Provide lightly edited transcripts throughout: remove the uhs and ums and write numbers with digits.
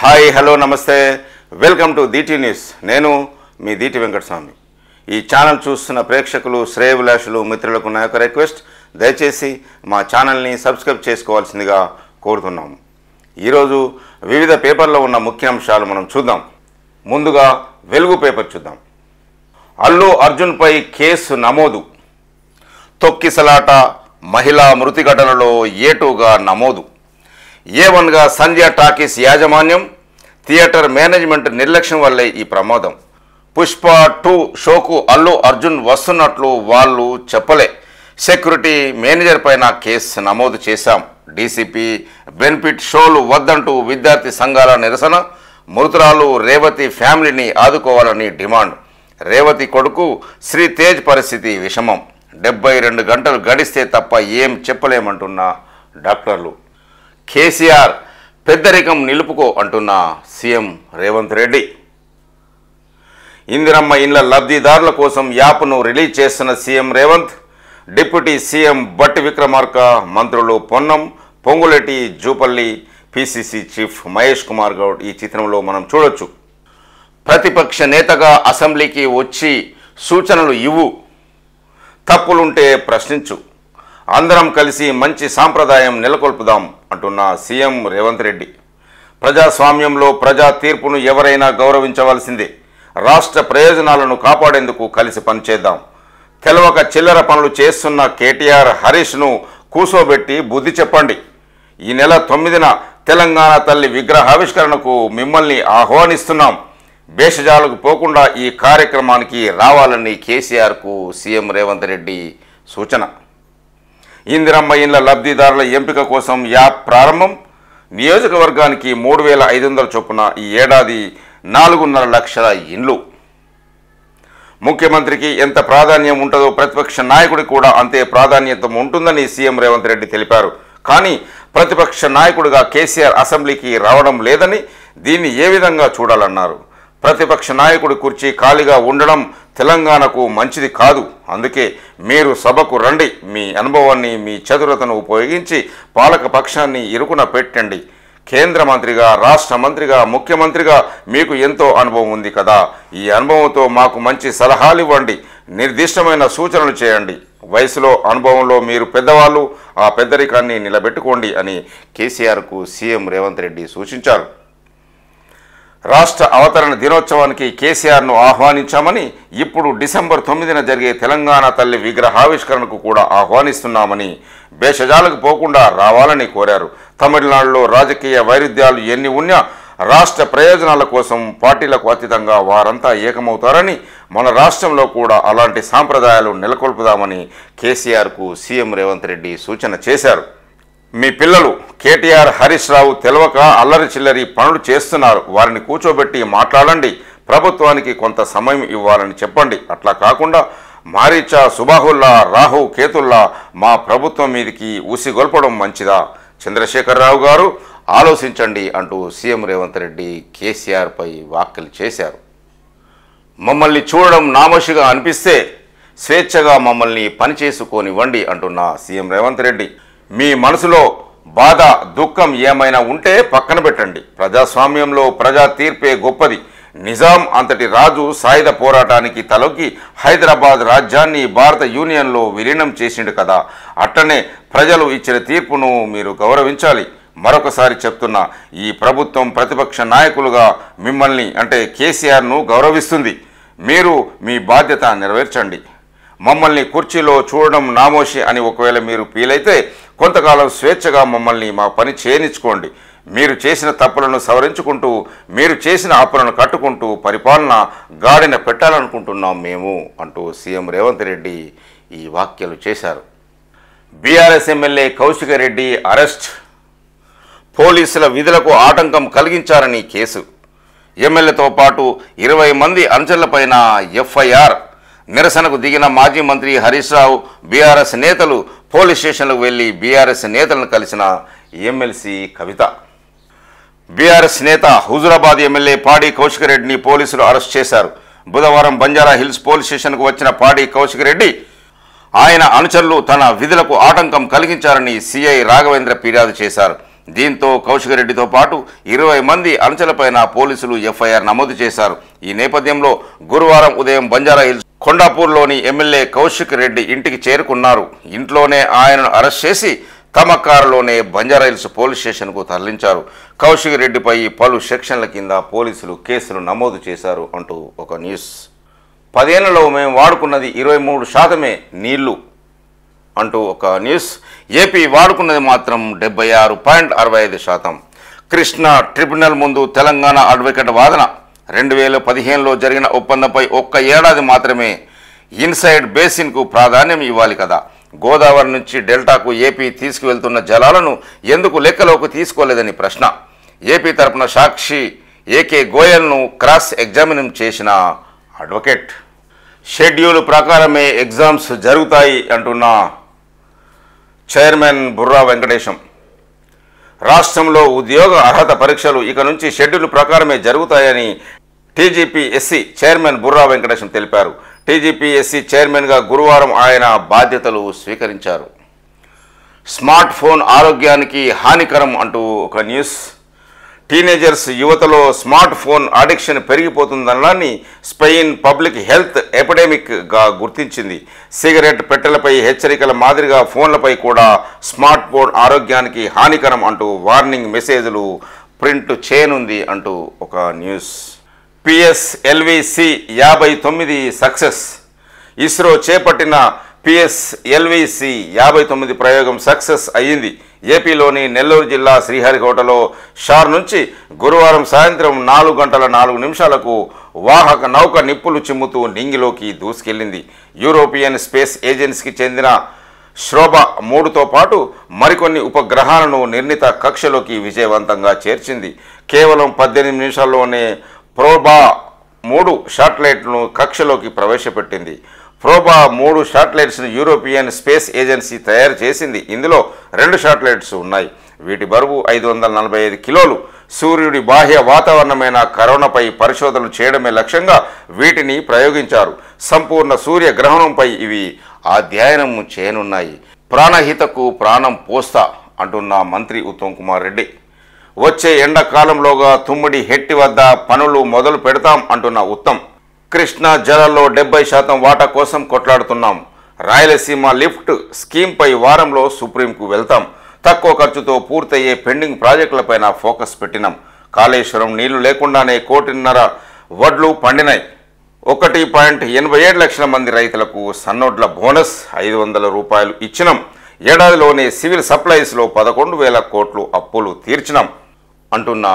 Hi hello నమస్తే welcome to Deeti news. నేను మీ దీటి వెంకటస్వామి. ఈ ఛానల్ చూస్తున్న ప్రేక్షకులు శ్రేయభిలాషులు మిత్రులకు నా యొక్క రిక్వెస్ట్, దయచేసి మా ఛానల్ని సబ్స్క్రైబ్ చేసుకోవాల్సిందిగా కోరుతున్నాము. ఈరోజు వివిధ పేపర్లో ఉన్న ముఖ్యాంశాలు మనం చూద్దాం. ముందుగా వెలుగు పేపర్ చూద్దాం. అల్లు అర్జున్పై కేసు నమోదు. తొక్కిసలాట, మహిళా మృతి ఘటనలో A2గా నమోదు. A1గా సంధ్య టాకీస్ యాజమాన్యం, థియేటర్ మేనేజ్మెంట్ నిర్లక్ష్యం వల్లే ఈ ప్రమాదం. పుష్ప 2 షోకు అల్లు అర్జున్ వస్తున్నట్లు వాళ్ళు చెప్పలే. సెక్యూరిటీ మేనేజర్ పైన కేసు నమోదు చేశాం. డీసీపీ బెనిఫిట్ షోలు వద్దంటూ విద్యార్థి సంఘాల నిరసన. మృతురాలు రేవతి ఫ్యామిలీని ఆదుకోవాలని డిమాండ్. రేవతి కొడుకు శ్రీ తేజ్ పరిస్థితి విషమం. 72 గంటలు గడిస్తే తప్ప ఏం చెప్పలేమంటున్న డాక్టర్లు. కేసీఆర్ పెద్దరికం నిలుపుకో అంటున్న సీఎం రేవంత్ రెడ్డి. ఇందిరమ్మ ఇండ్ల లబ్ధిదారుల కోసం యాప్ను రిలీజ్ చేస్తున్న సీఎం రేవంత్. డిప్యూటీ సీఎం బట్టి విక్రమార్క, మంత్రులు పొన్నం, పొంగులేటి, జూపల్లి, పిసిసి చీఫ్ మహేష్ కుమార్ గౌడ్ ఈ చిత్రంలో మనం చూడొచ్చు. ప్రతిపక్ష నేతగా అసెంబ్లీకి వచ్చి సూచనలు ఇవ్వు, తప్పులుంటే ప్రశ్నించు, అందరం కలిసి మంచి సాంప్రదాయం నెలకొల్పుదాం అంటున్న సీఎం రేవంత్ రెడ్డి. ప్రజాస్వామ్యంలో ప్రజా తీర్పును ఎవరైనా గౌరవించవలసిందే. రాష్ట్ర ప్రయోజనాలను కాపాడేందుకు కలిసి పనిచేద్దాం. తెలవక చిల్లర పనులు చేస్తున్న కేటీఆర్, హరీష్ను కూసోబెట్టి బుద్ధి చెప్పండి. ఈ నెల 9న తెలంగాణ తల్లి విగ్రహావిష్కరణకు మిమ్మల్ని ఆహ్వానిస్తున్నాం. భేషజాలకు పోకుండా ఈ కార్యక్రమానికి రావాలని కేసీఆర్కు సీఎం రేవంత్ రెడ్డి సూచన. ఇందిరమ్మ ఇండ్ల లబ్ధిదారుల ఎంపిక కోసం యాప్ ప్రారంభం. నియోజకవర్గానికి 3,500 చొప్పున ఈ ఏడాది 4.5 లక్షల ఇండ్లు. ముఖ్యమంత్రికి ఎంత ప్రాధాన్యం ఉంటుందో ప్రతిపక్ష నాయకుడికి కూడా అంతే ప్రాధాన్యత ఉంటుందని సీఎం రేవంత్ రెడ్డి తెలిపారు. కానీ ప్రతిపక్ష నాయకుడిగా కేసీఆర్ అసెంబ్లీకి రావడం లేదని, దీన్ని ఏ విధంగా చూడాలన్నారు. ప్రతిపక్ష నాయకుడి కుర్చీ ఖాళీగా ఉండడం తెలంగాణకు మంచిది కాదు. అందుకే మీరు సభకు రండి. మీ అనుభవాన్ని, మీ చతురతను ఉపయోగించి పాలక పక్షాన్ని ఇరుకున పెట్టండి. కేంద్ర మంత్రిగా, రాష్ట్ర మంత్రిగా, ముఖ్యమంత్రిగా మీకు ఎంతో అనుభవం ఉంది కదా. ఈ అనుభవంతో మాకు మంచి సలహాలు ఇవ్వండి, నిర్దిష్టమైన సూచనలు చేయండి. వయసులో, అనుభవంలో మీరు పెద్దవాళ్ళు, ఆ పెద్దరికాన్ని నిలబెట్టుకోండి అని కేసీఆర్కు సీఎం రేవంత్ రెడ్డి సూచించారు. రాష్ట్ర అవతరణ దినోత్సవానికి కేసీఆర్ను ఆహ్వానించామని, ఇప్పుడు డిసెంబర్ 9న జరిగే తెలంగాణ తల్లి విగ్రహావిష్కరణకు కూడా ఆహ్వానిస్తున్నామని, భేషజాలకు పోకుండా రావాలని కోరారు. తమిళనాడులో రాజకీయ వైరుధ్యాలు ఎన్ని ఉన్నా రాష్ట్ర ప్రయోజనాల కోసం పార్టీలకు అతీతంగా వారంతా ఏకమవుతారని, మన రాష్ట్రంలో కూడా అలాంటి సాంప్రదాయాలు నెలకొల్పుదామని కేసీఆర్కు సీఎం రేవంత్ రెడ్డి సూచన చేశారు. మీ పిల్లలు కేటీఆర్, హరీష్ రావు తెలవక అల్లరి చిల్లరి పనులు చేస్తున్నారు. వారిని కూర్చోబెట్టి మాట్లాడండి. ప్రభుత్వానికి కొంత సమయం ఇవ్వాలని చెప్పండి. అట్లా కాకుండా మారీచా, సుబాహుల్లా, రాహు, కేతుల్లా మా ప్రభుత్వం మీదికి ఊసిగొల్పడం మంచిదా? చంద్రశేఖరరావు గారు ఆలోచించండి అంటూ సీఎం రేవంత్ రెడ్డి కేసీఆర్పై వ్యాఖ్యలు చేశారు. మమ్మల్ని చూడడం నామోషిగా అనిపిస్తే స్వేచ్ఛగా మమ్మల్ని పనిచేసుకోనివ్వండి అంటున్న సీఎం రేవంత్ రెడ్డి. మీ మనసులో బాధ, దుఃఖం ఏమైనా ఉంటే పక్కన పెట్టండి. ప్రజాస్వామ్యంలో ప్రజా తీర్పే గొప్పది. నిజాం అంతటి రాజు సాయుధ పోరాటానికి తలొగ్గి హైదరాబాద్ రాజ్యాన్ని భారత యూనియన్లో విలీనం చేసిండు కదా. అట్టనే ప్రజలు ఇచ్చిన తీర్పును మీరు గౌరవించాలి. మరొకసారి చెప్తున్నా, ఈ ప్రభుత్వం ప్రతిపక్ష నాయకులుగా మిమ్మల్ని అంటే కేసీఆర్ను గౌరవిస్తుంది. మీరు మీ బాధ్యత నెరవేర్చండి. మమ్మల్ని కుర్చీలో చూడడం నామోషి అని ఒకవేళ మీరు ఫీల్ అయితే కొంతకాలం స్వేచ్ఛగా మమ్మల్ని మా పని చేయనిచ్చుకోండి. మీరు చేసిన తప్పులను సవరించుకుంటూ, మీరు చేసిన అప్పులను కట్టుకుంటూ పరిపాలన గాడిన పెట్టాలనుకుంటున్నాం మేము అంటూ సీఎం రేవంత్ రెడ్డి ఈ వ్యాఖ్యలు చేశారు. BRS MLA Kaushik Reddy arrest. పోలీసుల విధులకు ఆటంకం కలిగించారని కేసు. ఎమ్మెల్యేతో పాటు 20 మంది అనుచరులపైన ఎఫ్ఐఆర్. నిరసనకు దిగిన మాజీ మంత్రి హరీష్ రావు, బీఆర్ఎస్ నేతలు పోలీస్ స్టేషన్లకు వెళ్లి బీఆర్ఎస్ నేతలను కలిసిన ఎమ్మెల్సీ కవిత. బీఆర్ఎస్ నేత హుజురాబాద్ ఎమ్మెల్యే పాడి కౌశిక్ రెడ్డిని పోలీసులు అరెస్ట్ చేశారు. బుధవారం బంజారా హిల్స్ పోలీస్ స్టేషన్కు వచ్చిన పాడి కౌశిక్ రెడ్డి, ఆయన అనుచరులు తన విధులకు ఆటంకం కలిగించారని సిఐ రాఘవేంద్ర ఫిర్యాదు చేశారు. దీంతో కౌశిక్ రెడ్డితో పాటు 20 మంది అనుచరులపైన పోలీసులు ఎఫ్ఐఆర్ నమోదు చేశారు. ఈ నేపథ్యంలో గురువారం ఉదయం బంజారాహిల్స్ కొండాపూర్లోని ఎమ్మెల్యే కౌశిక్ రెడ్డి ఇంటికి చేరుకున్నారు. ఇంట్లోనే ఆయనను అరెస్ట్ చేసి తమ కారులోనే బంజారాహిల్స్ పోలీస్ స్టేషన్కు తరలించారు. కౌశిక్ రెడ్డిపై పలు సెక్షన్ల కింద పోలీసులు కేసులు నమోదు చేశారు అంటూ ఒక న్యూస్. 10 ఏళ్లలో మేము వాడుకున్నది 23% నీళ్లు అంటూ ఒక న్యూస్. ఏపీ వాడుకున్నది మాత్రం 76.65%. కృష్ణా ట్రిబ్యునల్ ముందు తెలంగాణ అడ్వకేట్ వాదన. 2015లో జరిగిన ఒప్పందంపై ఒక్క ఏడాది మాత్రమే ఇన్సైడ్ బేసిన్కు ప్రాధాన్యం ఇవ్వాలి కదా. గోదావరి నుంచి డెల్టాకు ఏపీ తీసుకువెళ్తున్న జలాలను ఎందుకు లెక్కలోకి తీసుకోలేదని ప్రశ్న. ఏపీ తరపున సాక్షి ఏకే గోయల్ను క్రాస్ ఎగ్జామిన్ చేసిన అడ్వకేట్. షెడ్యూల్ ప్రకారమే ఎగ్జామ్స్ జరుగుతాయి అంటున్న చైర్మన్ బుర్రా వెంకటేశం. రాష్ట్రంలో ఉద్యోగ అర్హత పరీక్షలు ఇక నుంచి షెడ్యూల్ ప్రకారమే జరుగుతాయని టీజీపీఎస్సీ చైర్మన్ బుర్రా వెంకటేశం తెలిపారు. టీజీపీఎస్సీ చైర్మన్గా గురువారం ఆయన బాధ్యతలు స్వీకరించారు. స్మార్ట్ ఫోన్ ఆరోగ్యానికి హానికరం అంటూ ఒక న్యూస్. టీనేజర్స్ యువతలో స్మార్ట్ ఫోన్ అడిక్షన్ పెరిగిపోతుందనడాన్ని స్పెయిన్ పబ్లిక్ హెల్త్ ఎపిడెమిక్గా గుర్తించింది. సిగరెట్ పెట్టెలపై హెచ్చరికల మాదిరిగా ఫోన్లపై కూడా స్మార్ట్ ఫోన్ ఆరోగ్యానికి హానికరం అంటూ వార్నింగ్ మెసేజ్లు ప్రింట్ చేయనుంది అంటూ ఒక న్యూస్. PSLV C 59 success. ఇస్రో చేపట్టిన పిఎస్ఎల్విసి 59 ప్రయోగం సక్సెస్ అయ్యింది. ఏపీలోని నెల్లూరు జిల్లా శ్రీహరికోటలో షార్ నుంచి గురువారం సాయంత్రం 4:04 వాహక నౌక నిప్పులు చిమ్ముతూ నింగిలోకి దూసుకెళ్లింది. యూరోపియన్ స్పేస్ ఏజెన్సీకి చెందిన శ్రోబా 3తో పాటు మరికొన్ని ఉపగ్రహాలను నిర్ణీత కక్షలోకి విజయవంతంగా చేర్చింది. కేవలం 18 నిమిషాల్లోనే ప్రోబా 3 శాటిలైట్లను కక్షలోకి ప్రవేశపెట్టింది. ప్రోబా 3 శాటిలైట్స్ను యూరోపియన్ స్పేస్ ఏజెన్సీ తయారు చేసింది. ఇందులో 2 శాటిలైట్స్ ఉన్నాయి. వీటి బరువు 545 కిలోలు. సూర్యుడి బాహ్య వాతావరణమైన కరోనాపై పరిశోధనలు చేయడమే లక్ష్యంగా వీటిని ప్రయోగించారు. సంపూర్ణ సూర్య గ్రహణంపై ఇవి అధ్యయనం చేయనున్నాయి. ప్రాణహితకు ప్రాణం పోస్తా అంటున్న మంత్రి ఉత్తమ్ కుమార్ రెడ్డి. వచ్చే ఎండాకాలంలోగా తుమ్మిడి హెట్టి వద్ద పనులు మొదలు పెడతాం అంటున్న ఉత్తమ్. కృష్ణా జలాల్లో 70% వాటా కోసం కొట్లాడుతున్నాం. రాయలసీమ లిఫ్ట్ స్కీమ్పై వారంలో సుప్రీంకు వెళ్తాం. తక్కువ ఖర్చుతో పూర్తయ్యే పెండింగ్ ప్రాజెక్టులపైన ఫోకస్ పెట్టినాం. కాళేశ్వరం నీళ్లు లేకుండానే 1.5 వడ్లు పండినాయి. 1.87 లక్షల మంది రైతులకు సన్నోడ్ల బోనస్ 500 రూపాయలు ఇచ్చినాం. ఏడాదిలోనే సివిల్ సప్లైస్లో 11,000 కోట్లు అప్పులు తీర్చినాం అంటున్న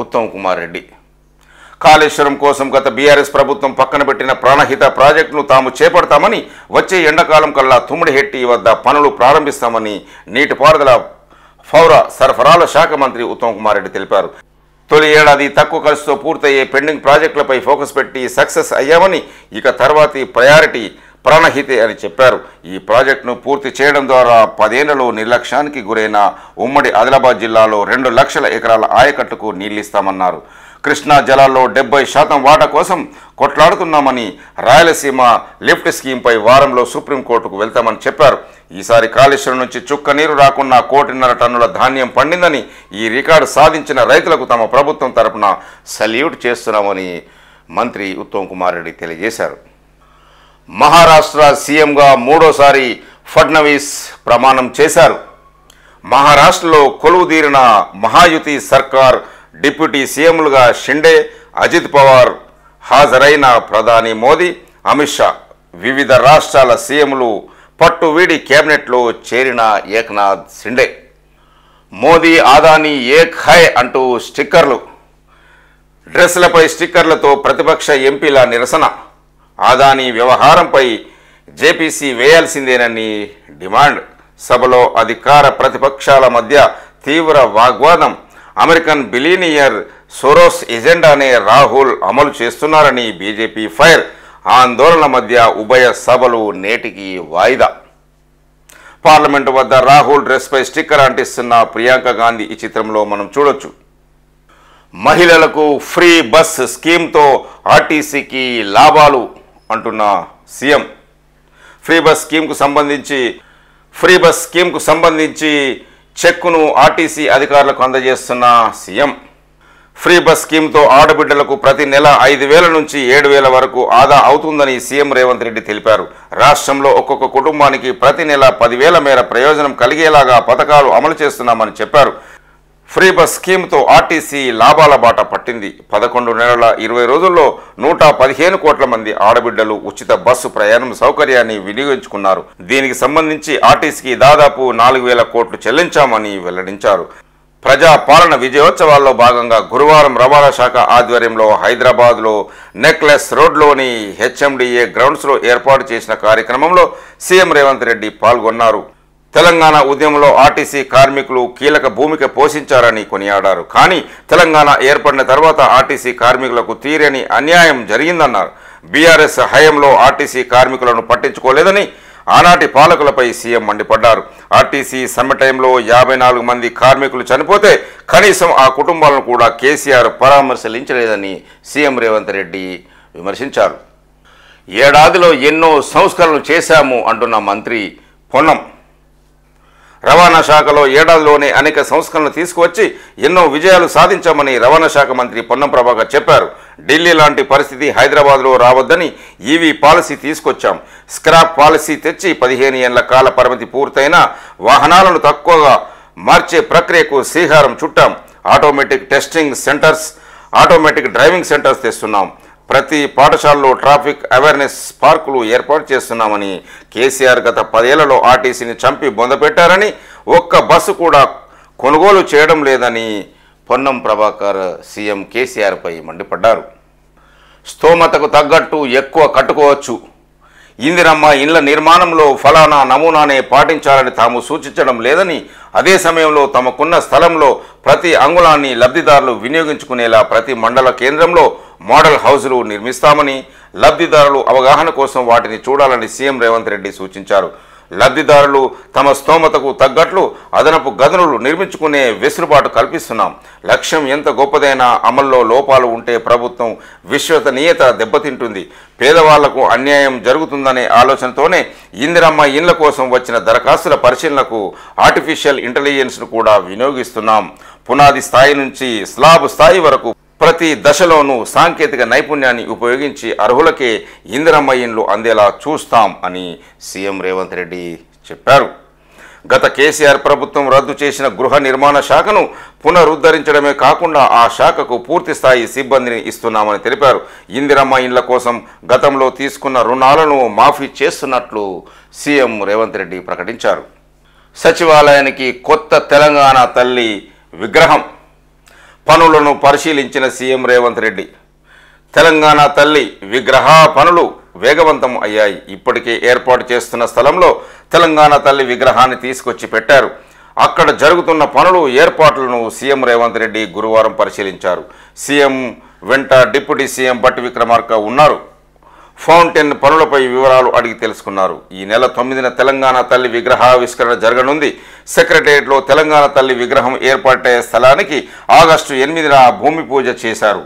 ఉత్తమ్ కుమార్ రెడ్డి. కాళేశ్వరం కోసం గత బీఆర్ఎస్ ప్రభుత్వం పక్కన పెట్టిన ప్రాణహిత ప్రాజెక్టును తాము చేపడతామని, వచ్చే ఎండాకాలం కల్లా తుమ్మిడిహెట్టి వద్ద పనులు ప్రారంభిస్తామని నీటిపారుదల పౌర సరఫరాల శాఖ మంత్రి ఉత్తమ్ కుమార్ రెడ్డి తెలిపారు. తొలి ఏడాది తక్కువ ఖర్చుతో పూర్తయ్యే పెండింగ్ ప్రాజెక్టులపై ఫోకస్ పెట్టి సక్సెస్ అయ్యామని, ఇక తర్వాతి ప్రయారిటీ ప్రాణహితే అని చెప్పారు. ఈ ప్రాజెక్టును పూర్తి చేయడం ద్వారా 10 ఏళ్లలో నిర్లక్ష్యానికి గురైన ఉమ్మడి ఆదిలాబాద్ జిల్లాలో 2 లక్షల ఎకరాల ఆయకట్టుకు నీళ్లిస్తామన్నారు. కృష్ణా జలాల్లో 70% వాటా కోసం కొట్లాడుతున్నామని, రాయలసీమ లిఫ్ట్ స్కీమ్పై వారంలో సుప్రీంకోర్టుకు వెళ్తామని చెప్పారు. ఈసారి కాళేశ్వరం నుంచి చుక్క నీరు రాకున్నా 1.5 టన్నుల ధాన్యం పండిందని, ఈ రికార్డు సాధించిన రైతులకు తమ ప్రభుత్వం తరపున సల్యూట్ చేస్తున్నామని మంత్రి ఉత్తమ్ కుమార్ రెడ్డి తెలియజేశారు. మహారాష్ట్ర సీఎంగా 3వసారి ఫడ్నవీస్ ప్రమాణం చేశారు. మహారాష్ట్రలో కొలువుదీరిన మహాయుతి సర్కార్ డిప్యూటీ సీఎంలుగా షిండే, అజిత్ పవార్ హాజరైన ప్రధాని మోదీ, అమిత్ షా, వివిధ రాష్ట్రాల సీఎంలు పట్టు వీడి కేబినెట్లో చేరిన ఏక్నాథ్ షిండే. మోదీ అదానీ ఏక్ హై అంటూ స్టిక్కర్లు. డ్రెస్సులపై స్టిక్కర్లతో ప్రతిపక్ష ఎంపీల నిరసన. అదానీ వ్యవహారంపై జేపీసీ వేయాల్సిందేనని డిమాండ్. సభలో అధికార ప్రతిపక్షాల మధ్య తీవ్ర వాగ్వాదం. అమెరికన్ బిలియనియర్ సోరోస్ ఎజెండానే రాహుల్ అమలు చేస్తున్నారని బీజేపీ ఫైర్. ఆందోళన మధ్య ఉభయ సభలు నేటికి వాయిదా. పార్లమెంటు వద్ద రాహుల్ డ్రెస్పై స్టిక్కర్ అంటిస్తున్న ప్రియాంక గాంధీ ఈ చిత్రంలో మనం చూడొచ్చు. మహిళలకు ఫ్రీ బస్ స్కీమ్తో ఆర్టీసీకి లాభాలు అంటున్న సీఎం. ఫ్రీ బస్ స్కీమ్కు సంబంధించి చెక్కును ఆర్టీసీ అధికారులకు అందజేస్తున్న సీఎం. ఫ్రీ బస్ స్కీమ్తో ఆడబిడ్డలకు ప్రతి నెల 5,000 నుంచి 7,000 వరకు ఆదా అవుతుందని సీఎం రేవంత్ రెడ్డి తెలిపారు. రాష్ట్రంలో ఒక్కొక్క కుటుంబానికి ప్రతి నెల 10,000 మేర ప్రయోజనం కలిగేలాగా పథకాలు అమలు చేస్తున్నామని చెప్పారు. ఫ్రీ బస్ స్కీమ్తో ఆర్టీసీ లాభాల బాట పట్టింది. 11 నెలల 20 రోజుల్లో 115 కోట్ల మంది ఆడబిడ్డలు ఉచిత బస్సు ప్రయాణం సౌకర్యాన్ని వినియోగించుకున్నారు. దీనికి సంబంధించి ఆర్టీసీకి దాదాపు 4,000 కోట్లు చెల్లించామని వెల్లడించారు. ప్రజా పాలన విజయోత్సవాల్లో భాగంగా గురువారం రవాణా శాఖ ఆధ్వర్యంలో హైదరాబాద్లో నెక్లెస్ రోడ్లోని హెచ్ఎండిఏ గ్రౌండ్స్లో ఏర్పాటు చేసిన కార్యక్రమంలో సీఎం రేవంత్ రెడ్డి పాల్గొన్నారు. తెలంగాణ ఉద్యమంలో ఆర్టీసీ కార్మికులు కీలక భూమిక పోషించారని కొనియాడారు. కానీ తెలంగాణ ఏర్పడిన తర్వాత ఆర్టీసీ కార్మికులకు తీరని అన్యాయం జరిగిందన్నారు. బీఆర్ఎస్ హయాంలో ఆర్టీసీ కార్మికులను పట్టించుకోలేదని ఆనాటి పాలకులపై సీఎం మండిపడ్డారు. ఆర్టీసీ సమ్మె టైంలో 54 మంది కార్మికులు చనిపోతే కనీసం ఆ కుటుంబాలను కూడా కేసీఆర్ పరామర్శించలేదని సీఎం రేవంత్ రెడ్డి విమర్శించారు. ఏడాదిలో ఎన్నో సంస్కరణలు చేశాము అంటున్న మంత్రి పొన్నం. రవాణా శాఖలో ఏడాదిలోనే అనేక సంస్కరణలు తీసుకువచ్చి ఎన్నో విజయాలు సాధించామని రవాణా శాఖ మంత్రి పొన్నం ప్రభాకర్ చెప్పారు. ఢిల్లీ లాంటి పరిస్థితి హైదరాబాద్లో రావద్దని ఈవీ పాలసీ తీసుకొచ్చాం. స్క్రాప్ పాలసీ తెచ్చి 15 ఏళ్ల కాల పరిమితి పూర్తయిన వాహనాలను తక్కువగా మార్చే ప్రక్రియకు శ్రీకారం చుట్టాం. Automatic testing centres, automatic driving centres తెస్తున్నాం. ప్రతి పాఠశాలలో ట్రాఫిక్ అవేర్నెస్ పార్కులు ఏర్పాటు చేస్తున్నామని, కేసీఆర్ గత 10 ఏళ్లలో ఆర్టీసీని చంపి బొందపెట్టారని, ఒక్క బస్సు కూడా కొనుగోలు చేయడం లేదని పొన్నం ప్రభాకర్ సీఎం కేసీఆర్పై మండిపడ్డారు. స్తోమతకు తగ్గట్టు ఎక్కువ కట్టుకోవచ్చు. ఇందిరమ్మ ఇండ్ల నిర్మాణంలో ఫలానా నమూనానే పాటించాలని తాము సూచించడం లేదని, అదే సమయంలో తమకున్న స్థలంలో ప్రతి అంగుళాన్ని లబ్ధిదారులు వినియోగించుకునేలా ప్రతి మండల కేంద్రంలో మోడల్ హౌజులు నిర్మిస్తామని, లబ్ధిదారులు అవగాహన కోసం వాటిని చూడాలని సీఎం రేవంత్ రెడ్డి సూచించారు. లబ్ధిదారులు తమ స్తోమతకు తగ్గట్లు అదనపు గదులు నిర్మించుకునే వెసులుబాటు కల్పిస్తున్నాం. లక్ష్యం ఎంత గొప్పదైనా అమల్లో లోపాలు ఉంటే ప్రభుత్వం విశ్వసనీయత దెబ్బతింటుంది. పేదవాళ్లకు అన్యాయం జరుగుతుందనే ఆలోచనతోనే ఇందిరమ్మ ఇండ్ల కోసం వచ్చిన దరఖాస్తుల పరిశీలనకు ఆర్టిఫిషియల్ ఇంటెలిజెన్స్ను కూడా వినియోగిస్తున్నాం. పునాది స్థాయి నుంచి స్లాబ్ స్థాయి వరకు ప్రతి దశలోనూ సాంకేతిక నైపుణ్యాన్ని ఉపయోగించి అర్హులకే ఇందిరమ్మ ఇండ్లు అందేలా చూస్తాం అని సీఎం రేవంత్ రెడ్డి చెప్పారు. గత కేసీఆర్ ప్రభుత్వం రద్దు చేసిన గృహ నిర్మాణ శాఖను పునరుద్ధరించడమే కాకుండా ఆ శాఖకు పూర్తి స్థాయి సిబ్బందిని ఇస్తున్నామని తెలిపారు. ఇందిరమ్మ ఇండ్ల కోసం గతంలో తీసుకున్న రుణాలను మాఫీ చేస్తున్నట్లు సీఎం రేవంత్ రెడ్డి ప్రకటించారు. సచివాలయానికి కొత్త తెలంగాణ తల్లి విగ్రహం పనులను పరిశీలించిన సీఎం రేవంత్ రెడ్డి. తెలంగాణ తల్లి విగ్రహ పనులు వేగవంతం అయ్యాయి. ఇప్పటికే ఏర్పాటు చేస్తున్న స్థలంలో తెలంగాణ తల్లి విగ్రహాన్ని తీసుకొచ్చి పెట్టారు. అక్కడ జరుగుతున్న పనులు ఏర్పాట్లను సీఎం రేవంత్ రెడ్డి గురువారం పరిశీలించారు. సీఎం వెంట డిప్యూటీ సీఎం బట్టి విక్రమార్క ఉన్నారు. ఫౌంటైన్ పనులపై వివరాలు అడిగి తెలుసుకున్నారు. ఈ నెల 9న తెలంగాణ తల్లి విగ్రహావిష్కరణ జరగనుంది. సెక్రటేరియట్లో తెలంగాణ తల్లి విగ్రహం ఏర్పాటయ్యే స్థలానికి ఆగస్టు 8న భూమి పూజ చేశారు.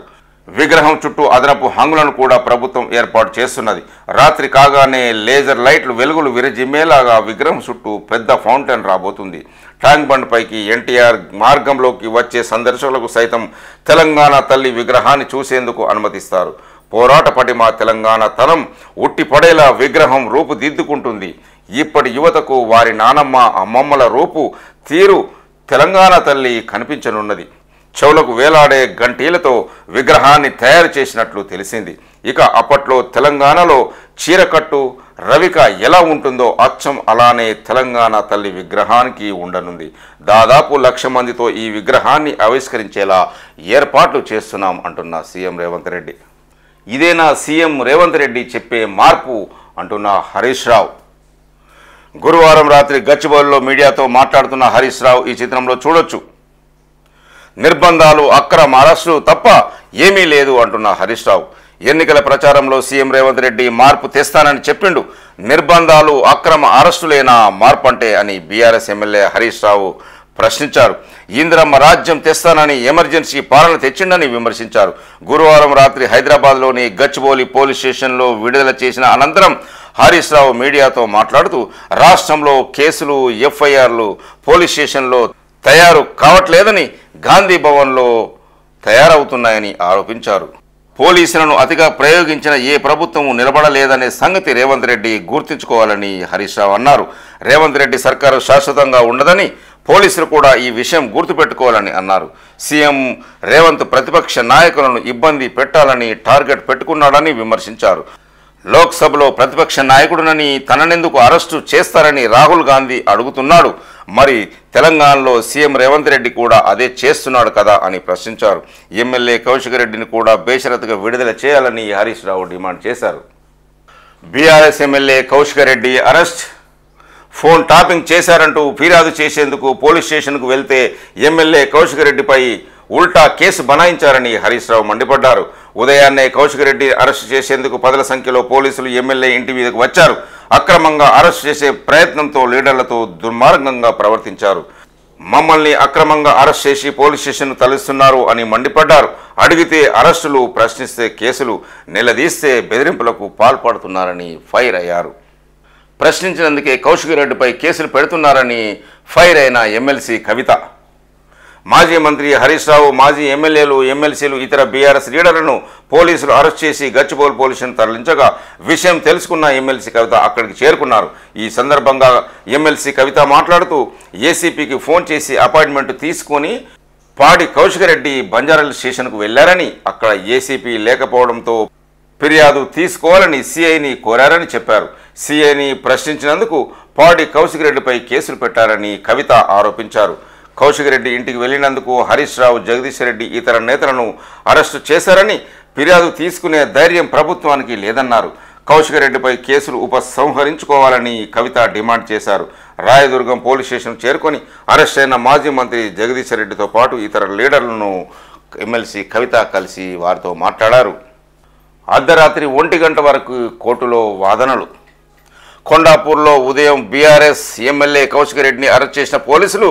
విగ్రహం చుట్టూ అదనపు హంగులను కూడా ప్రభుత్వం ఏర్పాటు చేస్తున్నది. రాత్రి కాగానే లేజర్ లైట్లు వెలుగులు విరజిమ్మేలాగా విగ్రహం చుట్టూ పెద్ద ఫౌంటైన్ రాబోతుంది. ట్యాంక్ బండ్ పైకి ఎన్టీఆర్ మార్గంలోకి వచ్చే సందర్శకులకు సైతం తెలంగాణ తల్లి విగ్రహాన్ని చూసేందుకు అనుమతిస్తారు. పోరాట పటిమ తెలంగాణ తనం ఉట్టిపడేలా విగ్రహం రూపుదిద్దుకుంటుంది. ఇప్పటి యువతకు వారి నానమ్మ అమ్మమ్మల రూపు తీరు తెలంగాణ తల్లి కనిపించనున్నది. చెవులకు వేలాడే గంటీలతో విగ్రహాన్ని తయారు చేసినట్లు తెలిసింది. ఇక అప్పట్లో తెలంగాణలో చీరకట్టు రవిక ఎలా ఉంటుందో అచ్చం అలానే తెలంగాణ తల్లి విగ్రహానికి ఉండనుంది. దాదాపు 1,00,000 మందితో ఈ విగ్రహాన్ని ఆవిష్కరించేలా ఏర్పాట్లు చేస్తున్నాం అంటున్న సీఎం రేవంత్ రెడ్డి. ఇదేనా సీఎం రేవంత్ రెడ్డి చెప్పే మార్పు అంటున్న హరీష్ రావు. గురువారం రాత్రి గచ్చిబౌలిలో మీడియాతో మాట్లాడుతున్న హరీష్ రావు ఈ చిత్రంలో చూడొచ్చు. నిర్బంధాలు, అక్రమ అరెస్టులు తప్ప ఏమీ లేదు అంటున్న హరీష్ రావు. ఎన్నికల ప్రచారంలో సీఎం రేవంత్ రెడ్డి మార్పు తెస్తానని చెప్పిండు. నిర్బంధాలు, అక్రమ అరెస్టులేనా మార్పు అంటే అని బీఆర్ఎస్ ఎమ్మెల్యే హరీష్ రావు ప్రశ్నించారు. ఇందిరమ్మ రాజ్యం తెస్తానని ఎమర్జెన్సీ పాలన తెచ్చిండని విమర్శించారు. గురువారం రాత్రి హైదరాబాద్లోని గచ్చిబౌలి పోలీస్ స్టేషన్లో విడుదల చేసిన అనంతరం హరీష్ రావు మీడియాతో మాట్లాడుతూ రాష్ట్రంలో కేసులు, ఎఫ్ఐఆర్లు, పోలీస్ స్టేషన్లో తయారు కావట్లేదని గాంధీ భవన్లో తయారవుతున్నాయని ఆరోపించారు. పోలీసులను అతిగా ప్రయోగించిన ఏ ప్రభుత్వం నిలబడలేదనే సంగతి రేవంత్ రెడ్డి గుర్తుంచుకోవాలని హరీష్ రావు అన్నారు. రేవంత్ రెడ్డి సర్కారు శాశ్వతంగా ఉండదని పోలీసులు కూడా ఈ విషయం గుర్తుపెట్టుకోవాలని అన్నారు. సీఎం రేవంత్ ప్రతిపక్ష నాయకులను ఇబ్బంది పెట్టాలని టార్గెట్ పెట్టుకున్నాడని విమర్శించారు. లోక్సభలో ప్రతిపక్ష నాయకుడునని తననెందుకు అరెస్టు చేస్తారని రాహుల్ గాంధీ అడుగుతున్నాడు. మరి తెలంగాణలో సీఎం రేవంత్ రెడ్డి కూడా అదే చేస్తున్నాడు కదా అని ప్రశ్నించారు. ఎమ్మెల్యే కౌశిక్ రెడ్డిని కూడా బేషరతుగా విడుదల చేయాలని హరీష్ రావు డిమాండ్ చేశారు. BRS MLA Kaushik Reddy arrest, phone tapping చేశారంటూ ఫిర్యాదు చేసేందుకు పోలీస్ స్టేషన్కు వెళ్తే ఎమ్మెల్యే కౌశిక్ రెడ్డిపై ఉల్టా కేసు బనాయించారని హరీష్ రావు మండిపడ్డారు. ఉదయాన్నే కౌశిక్ రెడ్డి అరెస్టు చేసేందుకు పదుల సంఖ్యలో పోలీసులు ఎమ్మెల్యే ఇంటి మీదకు వచ్చారు. అక్రమంగా అరెస్టు చేసే ప్రయత్నంతో లీడర్లతో దుర్మార్గంగా ప్రవర్తించారు. మమ్మల్ని అక్రమంగా అరెస్ట్ చేసి పోలీస్ స్టేషన్ తరలిస్తున్నారు అని మండిపడ్డారు. అడిగితే అరెస్టులు, ప్రశ్నిస్తే కేసులు, నిలదీస్తే బెదిరింపులకు పాల్పడుతున్నారని ఫైర్ అయ్యారు. ప్రశ్నించినందుకే కౌశిక్ రెడ్డిపై కేసులు పెడుతున్నారని ఫైర్ అయిన ఎమ్మెల్సీ కవిత. మాజీ మంత్రి హరీష్ రావు, మాజీ ఎమ్మెల్యేలు, ఎమ్మెల్సీలు, ఇతర బీఆర్ఎస్ లీడర్లను పోలీసులు అరెస్ట్ చేసి గచ్చిబౌలి పోలీసులను తరలించగా విషయం తెలుసుకున్న ఎమ్మెల్సీ కవిత అక్కడికి చేరుకున్నారు. ఈ సందర్భంగా ఎమ్మెల్సీ కవిత మాట్లాడుతూ ఏసీపీకి ఫోన్ చేసి అపాయింట్మెంట్ తీసుకొని పాడి కౌశిక్ రెడ్డి బంజారాహిల్స్ స్టేషన్కు వెళ్లారని, అక్కడ ఏసీపీ లేకపోవడంతో ఫిర్యాదు తీసుకోవాలని సీఐని కోరారని చెప్పారు. సీఐని ప్రశ్నించినందుకు పాడి కౌశిక్ రెడ్డిపై కేసులు పెట్టారని కవిత ఆరోపించారు. కౌశిక్ రెడ్డి ఇంటికి వెళ్లినందుకు హరీష్ రావు, జగదీష్ రెడ్డి ఇతర నేతలను అరెస్టు చేశారని, ఫిర్యాదు తీసుకునే ధైర్యం ప్రభుత్వానికి లేదన్నారు. కౌశిక్ రెడ్డిపై కేసులు ఉపసంహరించుకోవాలని కవిత డిమాండ్ చేశారు. రాయదుర్గం పోలీస్ స్టేషన్ చేరుకొని అరెస్ట్ అయిన మాజీ మంత్రి జగదీష్ రెడ్డితో పాటు ఇతర లీడర్లను ఎమ్మెల్సీ కవిత కలిసి వారితో మాట్లాడారు. అర్ధరాత్రి 1 గంట వరకు కోర్టులో వాదనలు. కొండాపూర్లో ఉదయం బీఆర్ఎస్ ఎమ్మెల్యే కౌశిక్ రెడ్డిని అరెస్ట్ చేసిన పోలీసులు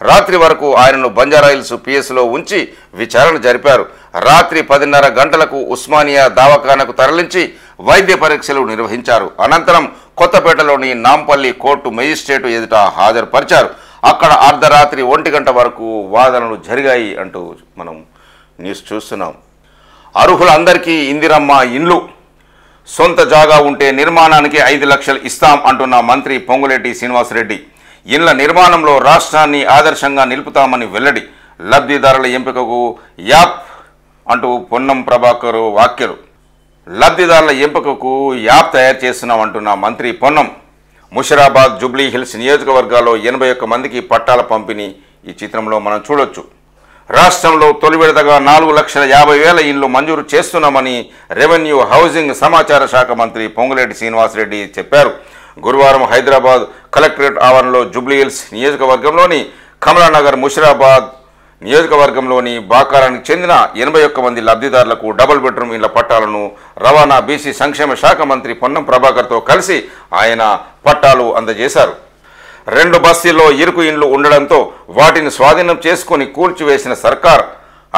రాత్రి వరకు ఆయనను బంజారాహిల్స్ పిఎస్లో ఉంచి విచారణ జరిపారు. రాత్రి 10:30 గంటలకు ఉస్మానియా దవాఖానకు తరలించి వైద్య పరీక్షలు నిర్వహించారు. అనంతరం కొత్తపేటలోని నాంపల్లి కోర్టు మెజిస్ట్రేటు ఎదుట హాజరుపరిచారు. అక్కడ అర్ధరాత్రి 1 గంట వరకు వాదనలు జరిగాయి అంటూ మనం న్యూస్ చూస్తున్నాం. అర్హులందరికీ ఇందిరమ్మ ఇండ్లు, సొంత జాగా ఉంటే నిర్మాణానికి 5 లక్షలు ఇస్తాం అంటున్న మంత్రి పొంగులేటి శ్రీనివాసరెడ్డి. ఇండ్ల నిర్మాణంలో రాష్ట్రాన్ని ఆదర్శంగా నిలుపుతామని వెల్లడి. లబ్ధిదారుల ఎంపికకు యాప్ అంటూ పొన్నం ప్రభాకర్ వ్యాఖ్యలు. లబ్ధిదారుల ఎంపికకు యాప్ తయారు చేస్తున్నామంటున్న మంత్రి పొన్నం. ముషిరాబాద్, జూబ్లీ హిల్స్ నియోజకవర్గాల్లో 81 మందికి పట్టాల పంపిణీ ఈ చిత్రంలో మనం చూడొచ్చు. రాష్ట్రంలో తొలి విడతగా 4,50,000 ఇండ్లు మంజూరు చేస్తున్నామని రెవెన్యూ, హౌసింగ్, సమాచార శాఖ మంత్రి పొంగులేటి శ్రీనివాసరెడ్డి చెప్పారు. గురువారం హైదరాబాద్ కలెక్టరేట్ ఆవరణలో జూబ్లీహిల్స్ నియోజకవర్గంలోని కమలానగర్, ముషిరాబాద్ నియోజకవర్గంలోని బాకారానికి చెందిన 81 మంది లబ్ధిదారులకు డబుల్ బెడ్రూమ్ ఇళ్ల పట్టాలను రవాణా, బీసీ సంక్షేమ శాఖ మంత్రి పొన్నం ప్రభాకర్తో కలిసి ఆయన పట్టాలు అందజేశారు. 2 బస్తీల్లో ఇరుకు ఇండ్లు ఉండడంతో వాటిని స్వాధీనం చేసుకుని కూల్చివేసిన సర్కార్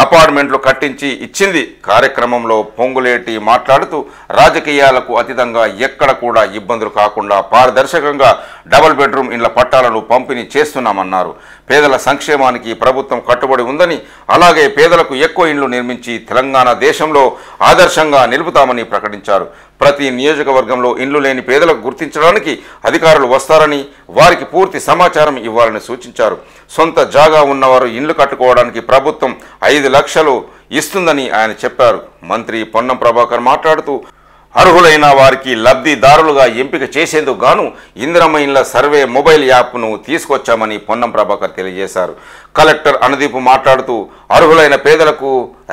అపార్ట్మెంట్లు కట్టించి ఇచ్చింది. కార్యక్రమంలో పొంగులేటి మాట్లాడుతూ రాజకీయాలకు అతీతంగా ఎక్కడ కూడా ఇబ్బందులు కాకుండా పారదర్శకంగా డబుల్ బెడ్రూమ్ ఇండ్ల పట్టాలను పంపిణీ చేస్తున్నామన్నారు. పేదల సంక్షేమానికి ప్రభుత్వం కట్టుబడి ఉందని, అలాగే పేదలకు ఎక్కువ ఇండ్లు నిర్మించి తెలంగాణ దేశంలో ఆదర్శంగా నిలుపుతామని ప్రకటించారు. ప్రతి నియోజకవర్గంలో ఇండ్లు లేని పేదలకు గుర్తించడానికి అధికారులు వస్తారని, వారికి పూర్తి సమాచారం ఇవ్వాలని సూచించారు. సొంత జాగా ఉన్నవారు ఇండ్లు కట్టుకోవడానికి ప్రభుత్వం 5 లక్షలు ఇస్తుందని ఆయన చెప్పారు. మంత్రి పొన్నం ప్రభాకర్ మాట్లాడుతూ అర్హులైన వారికి లబ్ధిదారులుగా ఎంపిక చేసేందుకు గాను ఇందిరమ్మ ఇండ్ల సర్వే మొబైల్ యాప్ను తీసుకొచ్చామని పొన్నం ప్రభాకర్ తెలియజేశారు. కలెక్టర్ అనుదీప్ మాట్లాడుతూ అర్హులైన పేదలకు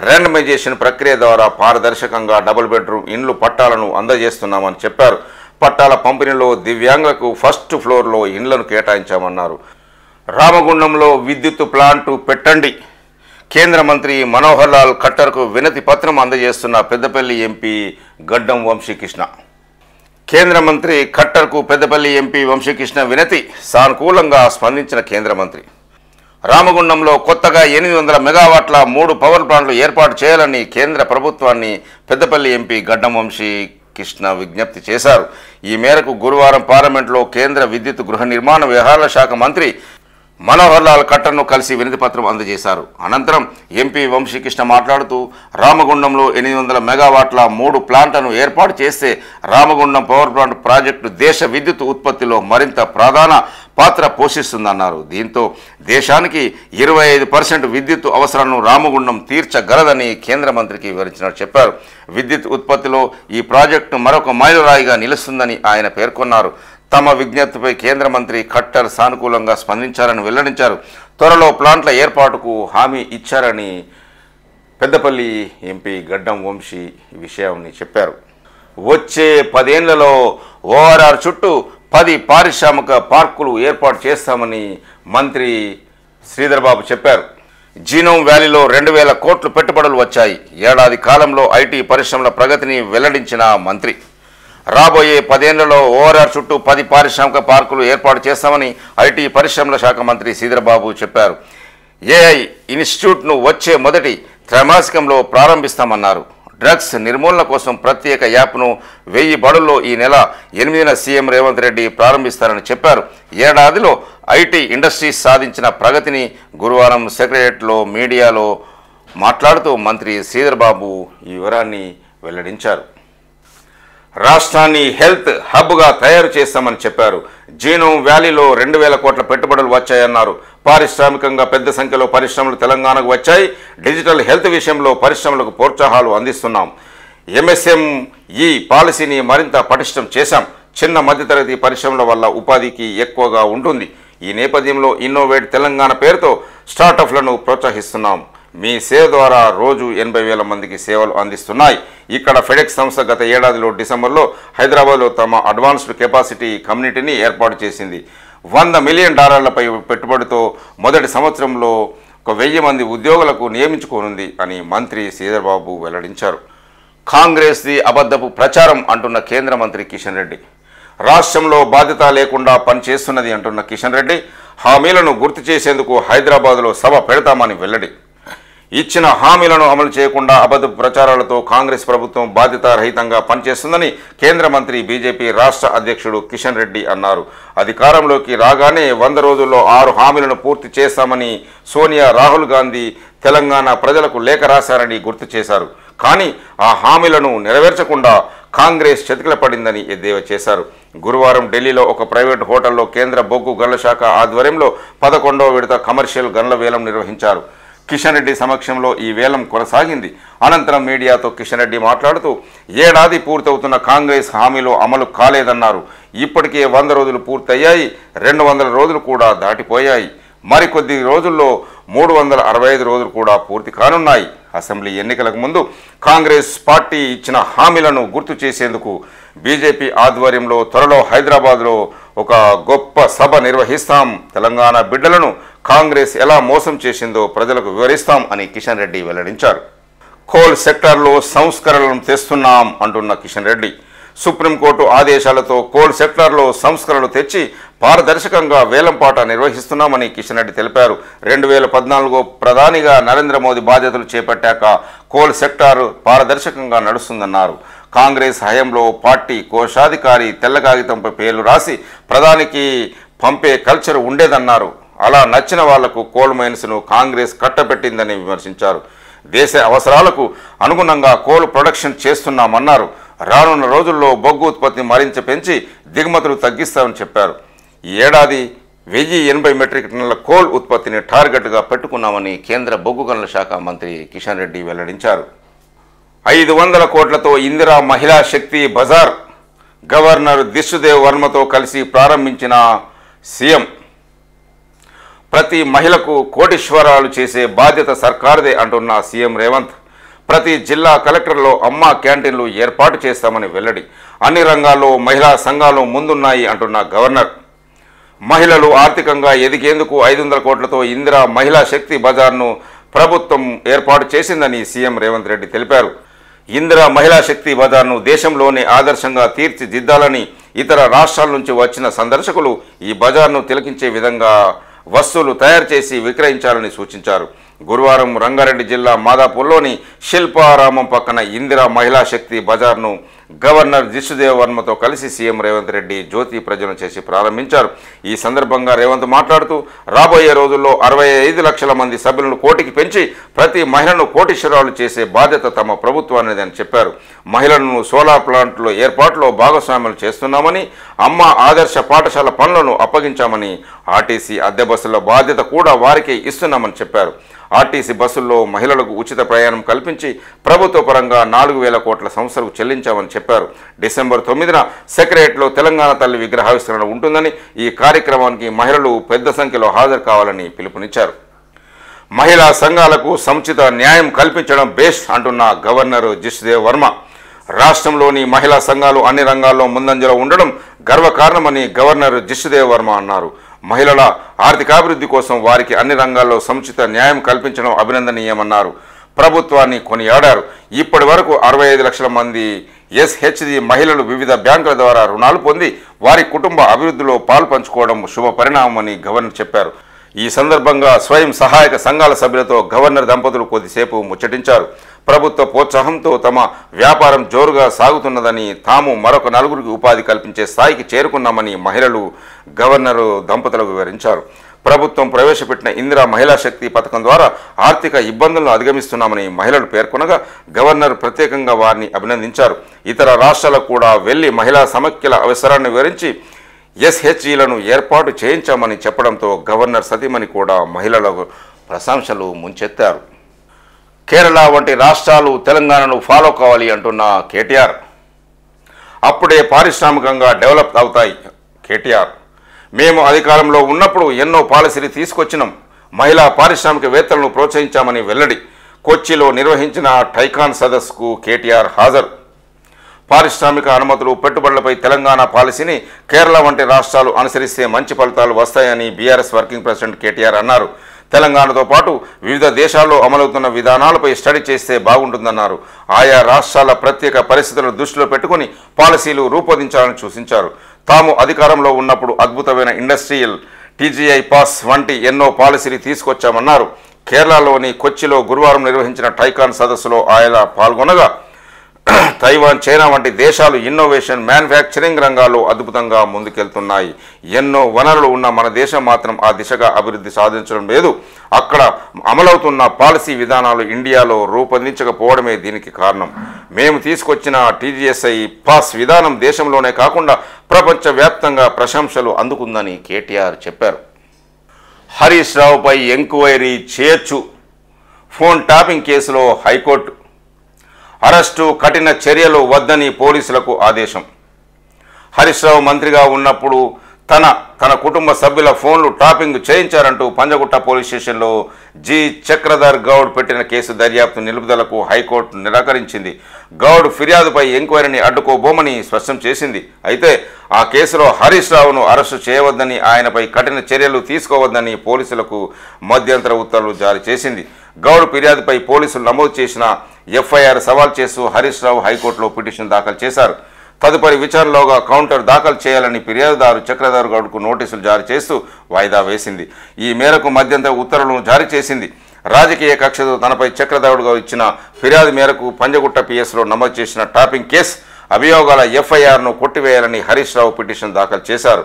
ర్యాండమైజేషన్ ప్రక్రియ ద్వారా పారదర్శకంగా డబుల్ బెడ్రూమ్ ఇండ్లు పట్టాలను అందజేస్తున్నామని చెప్పారు. పట్టాల పంపిణీలో దివ్యాంగులకు ఫస్ట్ ఫ్లోర్లో ఇండ్లను కేటాయించామన్నారు. రామగుండంలో విద్యుత్ ప్లాంటు పెట్టండి. కేంద్ర మంత్రి మనోహర్ లాల్ ఖట్టర్కు వినతి పత్రం అందజేస్తున్న పెద్దపల్లి ఎంపీ గడ్డం వంశీకృష్ణ. కేంద్ర మంత్రి ఖట్టర్కు పెద్దపల్లి ఎంపీ వంశీకృష్ణ వినతి. సానుకూలంగా స్పందించిన కేంద్ర మంత్రి రామగుండంలో కొత్తగా 800 మెగావాట్ల 3 పవర్ ప్లాంట్లు ఏర్పాటు చేయాలని కేంద్ర ప్రభుత్వాన్ని పెద్దపల్లి ఎంపీ గడ్డం వంశీకృష్ణ విజ్ఞప్తి చేశారు. ఈ మేరకు గురువారం పార్లమెంట్లో కేంద్ర విద్యుత్, గృహ నిర్మాణ వ్యవహారాల శాఖ మంత్రి మనోహర్ లాల్ ఖట్టర్ను కలిసి వినతి పత్రం అందజేశారు. అనంతరం ఎంపీ వంశీకృష్ణ మాట్లాడుతూ రామగుండంలో 800 మెగావాట్ల 3 ప్లాంట్లను ఏర్పాటు చేస్తే రామగుండం పవర్ ప్లాంట్ ప్రాజెక్టు దేశ విద్యుత్ ఉత్పత్తిలో మరింత ప్రధాన పాత్ర పోషిస్తుందన్నారు. దీంతో దేశానికి 25% విద్యుత్ అవసరాలను రామగుండం తీర్చగలదని కేంద్ర మంత్రికి వివరించినట్టు చెప్పారు. విద్యుత్ ఉత్పత్తిలో ఈ ప్రాజెక్టు మరొక మైలురాయిగా నిలుస్తుందని ఆయన పేర్కొన్నారు. తమ విజ్ఞప్తిపై కేంద్ర మంత్రి ఖట్టర్ సానుకూలంగా స్పందించారని వెల్లడించారు. త్వరలో ప్లాంట్ల ఏర్పాటుకు హామీ ఇచ్చారని పెద్దపల్లి ఎంపీ గడ్డం వంశీ ఈ విషయాన్ని చెప్పారు. వచ్చే 10 ఏళ్లలో ఓఆర్ఆర్ చుట్టూ 10 పారిశ్రామిక పార్కులు ఏర్పాటు చేస్తామని మంత్రి శ్రీధర్ బాబు చెప్పారు. జీనోమ్ వ్యాలీలో 2000 కోట్లు పెట్టుబడులు వచ్చాయి. ఏడాది కాలంలో ఐటీ పరిశ్రమల ప్రగతిని వెల్లడించిన మంత్రి రాబోయే 10 ఏళ్లలో ఓఆర్ఆర్ చుట్టూ 10 పారిశ్రామిక పార్కులు ఏర్పాటు చేస్తామని ఐటీ పరిశ్రమల శాఖ మంత్రి శ్రీధర్ బాబు చెప్పారు. ఏఐ ఇన్స్టిట్యూట్ను వచ్చే మొదటి త్రైమాసికంలో ప్రారంభిస్తామన్నారు. డ్రగ్స్ నిర్మూలన కోసం ప్రత్యేక యాప్ను 1000 బడుల్లో ఈ నెల 8న సీఎం రేవంత్ రెడ్డి ప్రారంభిస్తారని చెప్పారు. ఏడాదిలో ఐటీ ఇండస్ట్రీస్ సాధించిన ప్రగతిని గురువారం సెక్రటరియట్లో మీడియాలో మాట్లాడుతూ మంత్రి శ్రీధర్ బాబు ఈ వివరాన్ని వెల్లడించారు. రాష్ట్రాన్ని హెల్త్ హబ్గా తయారు చేస్తామని చెప్పారు. జీనోమ్ వ్యాలీలో 2000 కోట్ల పెట్టుబడులు వచ్చాయన్నారు. పారిశ్రామికంగా పెద్ద సంఖ్యలో పరిశ్రమలు తెలంగాణకు వచ్చాయి. డిజిటల్ హెల్త్ విషయంలో పరిశ్రమలకు ప్రోత్సాహాలు అందిస్తున్నాం. ఎంఎస్ఎంఈ పాలసీని మరింత పటిష్టం చేశాం. చిన్న మధ్యతరగతి పరిశ్రమల వల్ల ఉపాధికి ఎక్కువగా ఉంటుంది. ఈ నేపథ్యంలో ఇన్నోవేట్ తెలంగాణ పేరుతో స్టార్టప్లను ప్రోత్సహిస్తున్నాం. మీ సేవ ద్వారా రోజు 80,000 మందికి సేవలు అందిస్తున్నాయి. ఇక్కడ ఫెడెక్స్ సంస్థ గత ఏడాదిలో డిసెంబర్లో హైదరాబాద్లో తమ అడ్వాన్స్డ్ కెపాసిటీ కమ్యూనిటీని ఏర్పాటు చేసింది. $100 మిలియన్ పెట్టుబడితో మొదటి సంవత్సరంలో 1000 మంది ఉద్యోగులకు నియమించుకోనుంది అని మంత్రి శ్రీధర్ బాబు వెల్లడించారు. కాంగ్రెస్ది అబద్ధపు ప్రచారం అంటున్న కేంద్ర మంత్రి కిషన్ రెడ్డి రాష్ట్రంలో బాధ్యత లేకుండా పనిచేస్తున్నది అంటున్న కిషన్ రెడ్డి హామీలను గుర్తు చేసేందుకు హైదరాబాద్లో సభ పెడతామని వెల్లడి. ఇచ్చిన హామీలను అమలు చేయకుండా అబద్ధపు ప్రచారాలతో కాంగ్రెస్ ప్రభుత్వం బాధ్యతారహితంగా పనిచేస్తుందని కేంద్ర మంత్రి బీజేపీ రాష్ట్ర అధ్యక్షుడు కిషన్ రెడ్డి అన్నారు. అధికారంలోకి రాగానే 100 రోజుల్లో 6 హామీలను పూర్తి చేస్తామని సోనియా, రాహుల్ గాంధీ తెలంగాణ ప్రజలకు లేఖ రాశారని గుర్తు చేశారు. కానీ ఆ హామీలను నెరవేర్చకుండా కాంగ్రెస్ చతికిల పడిందని ఎద్దేవా చేశారు. గురువారం ఢిల్లీలో ఒక ప్రైవేట్ హోటల్లో కేంద్ర బొగ్గు గనుల శాఖ ఆధ్వర్యంలో 11వ విడత కమర్షియల్ గనుల వేలం నిర్వహించారు. కిషన్ రెడ్డి సమక్షంలో ఈ వేలం కొనసాగింది. అనంతరం మీడియాతో కిషన్ రెడ్డి మాట్లాడుతూ ఏడాది పూర్తవుతున్న కాంగ్రెస్ హామీలు అమలు కాలేదన్నారు. ఇప్పటికే 100 రోజులు పూర్తయ్యాయి. 200 రోజులు కూడా దాటిపోయాయి. మరికొద్ది రోజుల్లో 365 రోజులు కూడా పూర్తి కానున్నాయి. అసెంబ్లీ ఎన్నికలకు ముందు కాంగ్రెస్ పార్టీ ఇచ్చిన హామీలను గుర్తు చేసేందుకు బీజేపీ ఆధ్వర్యంలో త్వరలో హైదరాబాద్లో ఒక గొప్ప సభ నిర్వహిస్తాం. తెలంగాణ బిడ్డలను కాంగ్రెస్ ఎలా మోసం చేసిందో ప్రజలకు వివరిస్తాం అని కిషన్ రెడ్డి వెల్లడించారు. కోల్ సెక్టార్లో సంస్కరణలు తెస్తున్నాం అంటున్న కిషన్ రెడ్డి సుప్రీంకోర్టు ఆదేశాలతో కోల్ సెక్టార్లో సంస్కరణలు తెచ్చి పారదర్శకంగా వేలంపాట నిర్వహిస్తున్నామని కిషన్ రెడ్డి తెలిపారు. 2014 ప్రధానిగా నరేంద్ర మోదీ బాధ్యతలు చేపట్టాక కోల్ సెక్టార్ పారదర్శకంగా నడుస్తుందన్నారు. కాంగ్రెస్ హయాంలో పార్టీ కోశాధికారి తెల్ల కాగితంపై పేర్లు రాసి ప్రధానికి పంపే కల్చర్ ఉండేదన్నారు. అలా నచ్చిన వాళ్లకు కోల్ మైన్స్ను కాంగ్రెస్ కట్టబెట్టిందని విమర్శించారు. దేశ అవసరాలకు అనుగుణంగా కోల్ ప్రొడక్షన్ చేస్తున్నామన్నారు. రానున్న రోజుల్లో బొగ్గు ఉత్పత్తిని మరింత పెంచి దిగుమతులు తగ్గిస్తామని చెప్పారు. ఈ ఏడాది 1080 మెట్రిక్ టన్నుల కోల్ ఉత్పత్తిని టార్గెట్గా పెట్టుకున్నామని కేంద్ర బొగ్గు గనుల శాఖ మంత్రి కిషన్ రెడ్డి వెల్లడించారు. 500 కోట్లతో ఇందిరా మహిళా శక్తి బజార్ గవర్నర్ దిశుదేవ్ వర్మతో కలిసి ప్రారంభించిన సీఎం ప్రతి మహిళకు కోటీశ్వరాలు చేసే బాధ్యత సర్కారుదే అంటున్న సీఎం రేవంత్ ప్రతి జిల్లా కలెక్టర్లో అమ్మ క్యాంటీన్లు ఏర్పాటు చేస్తామని వెల్లడి. అన్ని రంగాల్లో మహిళా సంఘాలు ముందున్నాయి అంటున్న గవర్నర్ మహిళలు ఆర్థికంగా ఎదిగేందుకు 500 కోట్లతో ఇందిరా మహిళా శక్తి బజార్ను ప్రభుత్వం ఏర్పాటు చేసిందని సీఎం రేవంత్ రెడ్డి తెలిపారు. ఇందిరా మహిళా శక్తి బజార్ను దేశంలోనే ఆదర్శంగా తీర్చిదిద్దాలని ఇతర రాష్ట్రాల నుంచి వచ్చిన సందర్శకులు ఈ బజార్ను తిలకించే విధంగా వస్తువులు తయారు చేసి విక్రయించాలని సూచించారు. గురువారం రంగారెడ్డి జిల్లా మాదాపూర్లోని శిల్పారామం పక్కన ఇందిరా మహిళా శక్తి బజార్ను గవర్నర్ జిష్ణుదేవ్ వర్మతో కలిసి సీఎం రేవంత్ రెడ్డి జ్యోతి ప్రజ్వలన చేసి ప్రారంభించారు. ఈ సందర్భంగా రేవంత్ మాట్లాడుతూ రాబోయే రోజుల్లో 65 లక్షల మంది సభ్యులను కోటికి పెంచి ప్రతి మహిళను కోటీశ్వరాలు చేసే బాధ్యత తమ ప్రభుత్వానిదని చెప్పారు. మహిళలను సోలార్ ప్లాంట్లో ఏర్పాటులో భాగస్వాములు చేస్తున్నామని, అమ్మ ఆదర్శ పాఠశాల పనులను అప్పగించామని, ఆర్టీసీ అద్దె బస్సుల బాధ్యత కూడా వారికే ఇస్తున్నామని చెప్పారు. ఆర్టీసీ బస్సుల్లో మహిళలకు ఉచిత ప్రయాణం కల్పించి ప్రభుత్వ పరంగా 4,000 కోట్ల సంస్థలకు చెల్లించామని చెప్పారు. డిసెంబర్ 9న సెక్రటరీలో తెలంగాణ తల్లి విగ్రహావిష్కరణ ఉంటుందని, ఈ కార్యక్రమానికి మహిళలు పెద్ద సంఖ్యలో హాజరు కావాలని పిలుపునిచ్చారు. మహిళా సంఘాలకు సముచిత న్యాయం కల్పించడం బెస్ట్ అంటున్న గవర్నర్ జిష్ణుదేవ్ వర్మ. రాష్ట్రంలోని మహిళా సంఘాలు అన్ని రంగాల్లో ముందంజలో ఉండడం గర్వకారణమని గవర్నర్ జిష్ణుదేవ్ వర్మ అన్నారు. మహిళల ఆర్థికాభివృద్ధి కోసం వారికి అన్ని రంగాల్లో సముచిత న్యాయం కల్పించడం అభినందనీయమన్నారు. ప్రభుత్వాన్ని కొనియాడారు. ఇప్పటి వరకు 65 లక్షల మంది SHG మహిళలు వివిధ బ్యాంకుల ద్వారా రుణాలు పొంది వారి కుటుంబ అభివృద్ధిలో పాల్పంచుకోవడం శుభ పరిణామమని గవర్నర్ చెప్పారు. ఈ సందర్భంగా స్వయం సహాయక సంఘాల సభ్యులతో గవర్నర్ దంపతులు కొద్దిసేపు ముచ్చటించారు. ప్రభుత్వ ప్రోత్సాహంతో తమ వ్యాపారం జోరుగా సాగుతున్నదని, తాము మరొక 4గురికి ఉపాధి కల్పించే స్థాయికి చేరుకున్నామని మహిళలు గవర్నరు దంపతులకు వివరించారు. ప్రభుత్వం ప్రవేశపెట్టిన ఇందిరా మహిళా శక్తి పథకం ద్వారా ఆర్థిక ఇబ్బందులను అధిగమిస్తున్నామని మహిళలు పేర్కొనగా గవర్నర్ ప్రత్యేకంగా వారిని అభినందించారు. ఇతర రాష్ట్రాలకు కూడా వెళ్లి మహిళా సమైక్యల అవసరాన్ని వివరించి SHGలను ఏర్పాటు చేయించామని చెప్పడంతో గవర్నర్ సతీమణి కూడా మహిళలకు ప్రశంసలు ముంచెత్తారు. కేరళ వంటి రాష్ట్రాలు తెలంగాణను ఫాలో కావాలి అంటున్న కేటీఆర్. అప్పుడే పారిశ్రామికంగా డెవలప్ అవుతాయి కేటీఆర్. మేము అధికారంలో ఉన్నప్పుడు ఎన్నో పాలసీలు తీసుకొచ్చినాం. మహిళా పారిశ్రామికవేత్తలను ప్రోత్సహించామని వెల్లడి. కొచ్చిలో నిర్వహించిన టైకాన్ సదస్సుకు కేటీఆర్ హాజరు. పారిశ్రామిక అనుమతులు, పెట్టుబడులపై తెలంగాణ పాలసీని కేరళ వంటి రాష్ట్రాలు అనుసరిస్తే మంచి ఫలితాలు వస్తాయని బీఆర్ఎస్ వర్కింగ్ ప్రెసిడెంట్ కేటీఆర్ అన్నారు. తెలంగాణతో పాటు వివిధ దేశాల్లో అమలవుతున్న విధానాలపై స్టడీ చేస్తే బాగుంటుందన్నారు. ఆయా రాష్ట్రాల ప్రత్యేక పరిస్థితులను దృష్టిలో పెట్టుకుని పాలసీలు రూపొందించాలని సూచించారు. తాము అధికారంలో ఉన్నప్పుడు అద్భుతమైన ఇండస్ట్రియల్ TGI పాస్ వంటి ఎన్నో పాలసీలు తీసుకొచ్చామన్నారు. కేరళలోని కొచ్చిలో గురువారం నిర్వహించిన టైకాన్ సదస్సులో ఆయన పాల్గొనగా తైవాన్, చైనా వంటి దేశాలు ఇన్నోవేషన్, మ్యానుఫ్యాక్చరింగ్ రంగాల్లో అద్భుతంగా ముందుకెళ్తున్నాయి. ఎన్నో వనరులు ఉన్న మన దేశం మాత్రం ఆ దిశగా అభివృద్ధి సాధించడం లేదు. అక్కడ అమలవుతున్న పాలసీ విధానాలు ఇండియాలో రూపొందించకపోవడమే దీనికి కారణం. మేము తీసుకొచ్చిన TGSI పాస్ విధానం దేశంలోనే కాకుండా ప్రపంచవ్యాప్తంగా ప్రశంసలు అందుకుందని కేటీఆర్ చెప్పారు. హరీష్ రావుపై ఎంక్వైరీ చేయొచ్చు. ఫోన్ ట్యాపింగ్ కేసులో హైకోర్టు. అరెస్టు, కఠిన చర్యలు వద్దని పోలీసులకు ఆదేశం. హరీష్ రావు మంత్రిగా ఉన్నప్పుడు తన కుటుంబ సభ్యుల ఫోన్లు ట్యాపింగ్ చేయించారంటూ పంజగుట్ట పోలీస్ స్టేషన్లో జి చక్రధర్ గౌడ్ పెట్టిన కేసు దర్యాప్తు నిలుపుదలకు హైకోర్టు నిరాకరించింది. గౌడ్ ఫిర్యాదుపై ఎంక్వైరీని అడ్డుకోబోమని స్పష్టం చేసింది. అయితే ఆ కేసులో హరీష్ రావును అరెస్టు చేయవద్దని, ఆయనపై కఠిన చర్యలు తీసుకోవద్దని పోలీసులకు మధ్యంతర ఉత్తర్వులు జారీ చేసింది. గౌడ్ ఫిర్యాదుపై పోలీసులు నమోదు చేసిన FIR సవాల్ చేస్తూ హరీష్ రావు హైకోర్టులో పిటిషన్ దాఖలు చేశారు. తదుపరి విచారణలోగా కౌంటర్ దాఖలు చేయాలని ఫిర్యాదుదారు చక్రధర్ గౌడ్కు నోటీసులు జారీ చేస్తూ వాయిదా వేసింది. ఈ మేరకు మధ్యంతర ఉత్తర్వులను జారీ చేసింది. రాజకీయ కక్షతో తనపై చక్రధర్ గౌడ్ ఇచ్చిన ఫిర్యాదు మేరకు పంజగుట్ట PSలో నమోదు చేసిన tapping case అభియోగాల FIRను కొట్టివేయాలని Harish Rao petition దాఖలు చేశారు.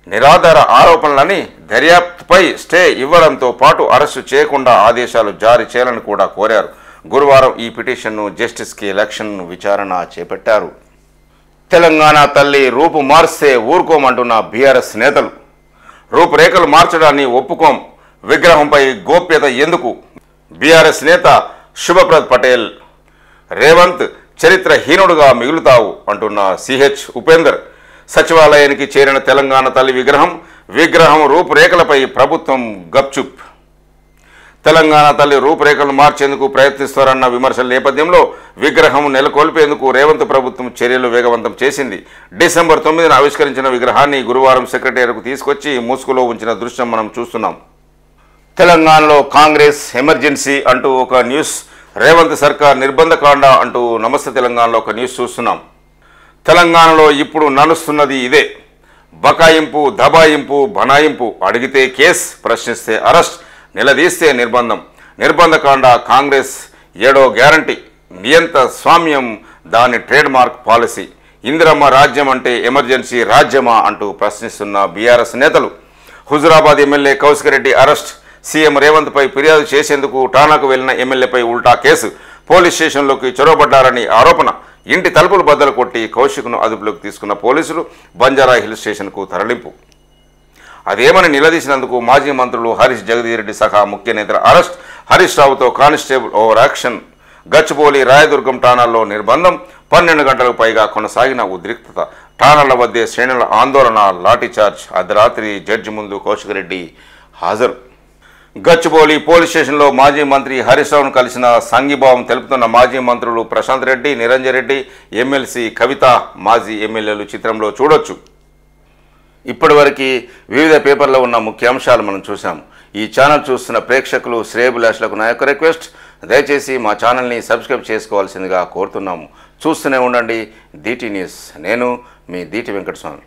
నిరాధార ఆరోపణలని దర్యాప్తుపై స్టే ఇవ్వడంతో పాటు అరెస్టు చేయకుండా ఆదేశాలు జారీ చేయాలని కూడా కోరారు. గురువారం ఈ పిటిషన్ను జస్టిస్ K. లక్ష్మణ్ విచారణ చేపట్టారు. తెలంగాణ తల్లి రూపు మార్స్తే ఊరుకోమంటున్న బీఆర్ఎస్ నేతలు. రూపురేఖలు మార్చడాన్ని ఒప్పుకోం, విగ్రహంపై గోప్యత ఎందుకు? బీఆర్ఎస్ నేత శుభప్రద్ పటేల్. రేవంత్ చరిత్రహీనుడుగా మిగులుతావు అంటున్న CH ఉపేందర్. సచివాలయానికి చేరిన తెలంగాణ తల్లి విగ్రహం రూపురేఖలపై ప్రభుత్వం గప్చుప్. తెలంగాణ తల్లి రూపురేఖలు మార్చేందుకు ప్రయత్నిస్తారన్న విమర్శల నేపథ్యంలో విగ్రహం నెలకొల్పేందుకు రేవంత్ ప్రభుత్వం చర్యలు వేగవంతం చేసింది. డిసెంబర్ 9న ఆవిష్కరించిన విగ్రహాన్ని గురువారం సెక్రటేరియట్కు తీసుకొచ్చి ముసుగులో ఉంచిన దృశ్యం మనం చూస్తున్నాం. తెలంగాణలో కాంగ్రెస్ ఎమర్జెన్సీ అంటూ ఒక న్యూస్, రేవంత్ సర్కార్ నిర్బంధకాండ అంటూ నమస్తే తెలంగాణలో ఒక న్యూస్ చూస్తున్నాం. తెలంగాణలో ఇప్పుడు నడుస్తున్నది ఇదే. బకాయింపు, దబాయింపు, బనాయింపు. అడిగితే కేస్, ప్రశ్నిస్తే అరెస్ట్, నిలదీస్తే నిర్బంధం. నిర్బంధకాండ కాంగ్రెస్ 7వ గ్యారంటీ. నియంత స్వామ్యం దాని ట్రేడ్ మార్క్ పాలసీ. ఇందిరమ్మ రాజ్యం అంటే ఎమర్జెన్సీ రాజ్యమా అంటూ ప్రశ్నిస్తున్న బీఆర్ఎస్ నేతలు. Huzurabad MLA Kaushik arrest. CM రేవంత్పై ఫిర్యాదు చేసేందుకు ఠానాకు వెళ్లిన ఎమ్మెల్యేపై ఉల్టా కేసు. పోలీస్ స్టేషన్లోకి చొరబడ్డారని ఆరోపణ. ఇంటి తలుపులు బద్దలు కొట్టి కౌశిక్ను అదుపులోకి తీసుకున్న పోలీసులు బంజారా హిల్ స్టేషన్కు తరలింపు. అదేమని నిలదీసినందుకు మాజీ మంత్రులు హరీష్ జగదీరెడ్డి సహా ముఖ్య నేతల అరెస్ట్. హరీష్ రావుతో constable over action. Gachibowli Rayadurgam ఠాణాల్లో నిర్బంధం. 12 గంటలకు పైగా కొనసాగిన ఉద్రిక్తత. ఠాణాల వద్దే శ్రేణుల ఆందోళన, లాఠీచార్జ్. అర్ధరాత్రి జడ్జి ముందు కౌశిక్ రెడ్డి హాజరు. గచ్చిబౌలి పోలీస్ స్టేషన్లో మాజీ మంత్రి హరీష్ రావును కలిసిన సంఘీభావం తెలుపుతున్న మాజీ మంత్రులు ప్రశాంత్ రెడ్డి, నిరంజన్ రెడ్డి, ఎమ్మెల్సీ కవిత, మాజీ ఎమ్మెల్యేలు చిత్రంలో చూడొచ్చు. ఇప్పటివరకు వివిధ పేపర్లో ఉన్న ముఖ్యాంశాలు మనం చూసాము. ఈ ఛానల్ చూస్తున్న ప్రేక్షకులు, శ్రేయభిలాషులకు నా యొక్క రిక్వెస్ట్, దయచేసి మా ఛానల్ని సబ్స్క్రైబ్ చేసుకోవాల్సిందిగా కోరుతున్నాము. చూస్తూనే ఉండండి DT న్యూస్. నేను మీ DT వెంకటస్వామి.